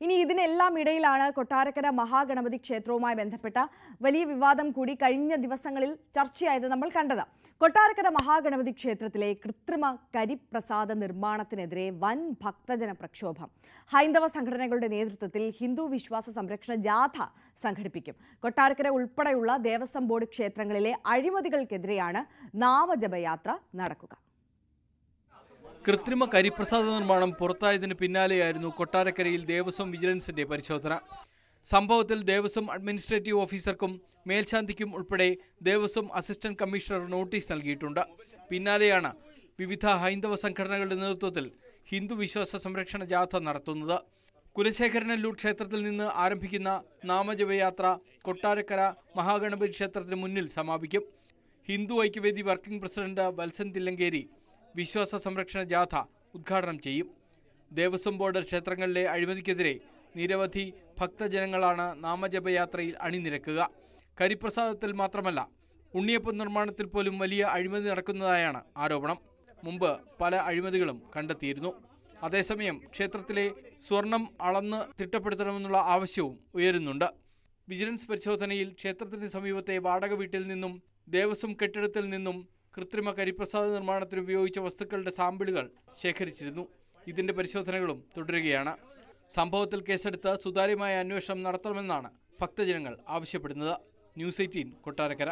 ഇനി ഇതിനെല്ലാം ഇടയിലാണ് കൊട്ടാരക്കര മഹാഗണപതി ക്ഷേത്രവുമായി ബന്ധപ്പെട്ട വലിയ വിവാദം കൂടി കഴിഞ്ഞ ദിവസങ്ങളിൽ ചർച്ചയായത് നമ്മൾ കണ്ടത്. കൊട്ടാരക്കര മഹാഗണപതി ക്ഷേത്രത്തിലെ കൃത്രിമ കരിപ്രസാദ നിർമ്മാണത്തിനെതിരെ വൻ ഭക്തജന പ്രക്ഷോഭം. ഹൈന്ദവ സംഘടനകളുടെ നേതൃത്വത്തിൽ ഹിന്ദു വിശ്വാസ സംരക്ഷണ ജാഥ സംഘടിപ്പിക്കും. കൊട്ടാരക്കര ഉൾപ്പെടെയുള്ള ദേവസ്വം ബോർഡ് ക്ഷേത്രങ്ങളിലെ അഴിമതികൾക്കെതിരെയാണ് നാമജപയാത്ര നടക്കുക. കൃത്രിമ കരിപ്രസാദ നിർമ്മാണം പുറത്തായതിന് പിന്നാലെയായിരുന്നു കൊട്ടാരക്കരയിൽ ദേവസ്വം വിജിലൻസിന്റെ പരിശോധന. സംഭവത്തിൽ ദേവസ്വം അഡ്മിനിസ്ട്രേറ്റീവ് ഓഫീസർക്കും മേൽശാന്തിക്കും ഉൾപ്പെടെ ദേവസ്വം അസിസ്റ്റന്റ് കമ്മീഷണർ നോട്ടീസ് നൽകിയിട്ടുണ്ട്. പിന്നാലെയാണ് വിവിധ ഹൈന്ദവ സംഘടനകളുടെ നേതൃത്വത്തിൽ ഹിന്ദു വിശ്വാസ സംരക്ഷണ ജാഥ നടത്തുന്നത്. കുലശേഖരനല്ലൂർ ക്ഷേത്രത്തിൽ നിന്ന് ആരംഭിക്കുന്ന നാമജപയാത്ര കൊട്ടാരക്കര മഹാഗണപതി ക്ഷേത്രത്തിന് മുന്നിൽ സമാപിക്കും. ഹിന്ദു ഐക്യവേദി വർക്കിംഗ് പ്രസിഡന്റ് വത്സൻ തില്ലങ്കേരി വിശ്വാസ സംരക്ഷണ ജാഥ ഉദ്ഘാടനം ചെയ്യും. ദേവസ്വം ബോർഡ് ക്ഷേത്രങ്ങളിലെ അഴിമതിക്കെതിരെ നിരവധി ഭക്തജനങ്ങളാണ് നാമജപയാത്രയിൽ അണിനിരക്കുക. കരിപ്രസാദത്തിൽ മാത്രമല്ല, ഉണ്ണിയപ്പം നിർമ്മാണത്തിൽ പോലും വലിയ അഴിമതി നടക്കുന്നതായാണ് ആരോപണം. മുമ്പ് പല അഴിമതികളും കണ്ടെത്തിയിരുന്നു. അതേസമയം ക്ഷേത്രത്തിലെ സ്വർണം അളന്ന് തിട്ടപ്പെടുത്തണമെന്നുള്ള ആവശ്യവും ഉയരുന്നുണ്ട്. വിജിലൻസ് പരിശോധനയിൽ ക്ഷേത്രത്തിന് സമീപത്തെ വാടക വീട്ടിൽ നിന്നും ദേവസ്വം കെട്ടിടത്തിൽ നിന്നും കൃത്രിമ കരിപ്രസാദ നിർമ്മാണത്തിന് ഉപയോഗിച്ച വസ്തുക്കളുടെ സാമ്പിളുകൾ ശേഖരിച്ചിരുന്നു. ഇതിന്റെ പരിശോധനകളും തുടരുകയാണ്. സംഭവത്തിൽ കേസെടുത്ത് സുതാര്യമായ അന്വേഷണം നടത്തണമെന്നാണ് ഭക്തജനങ്ങൾ ആവശ്യപ്പെടുന്നത്. ന്യൂസ് 18 കൊട്ടാരക്കര.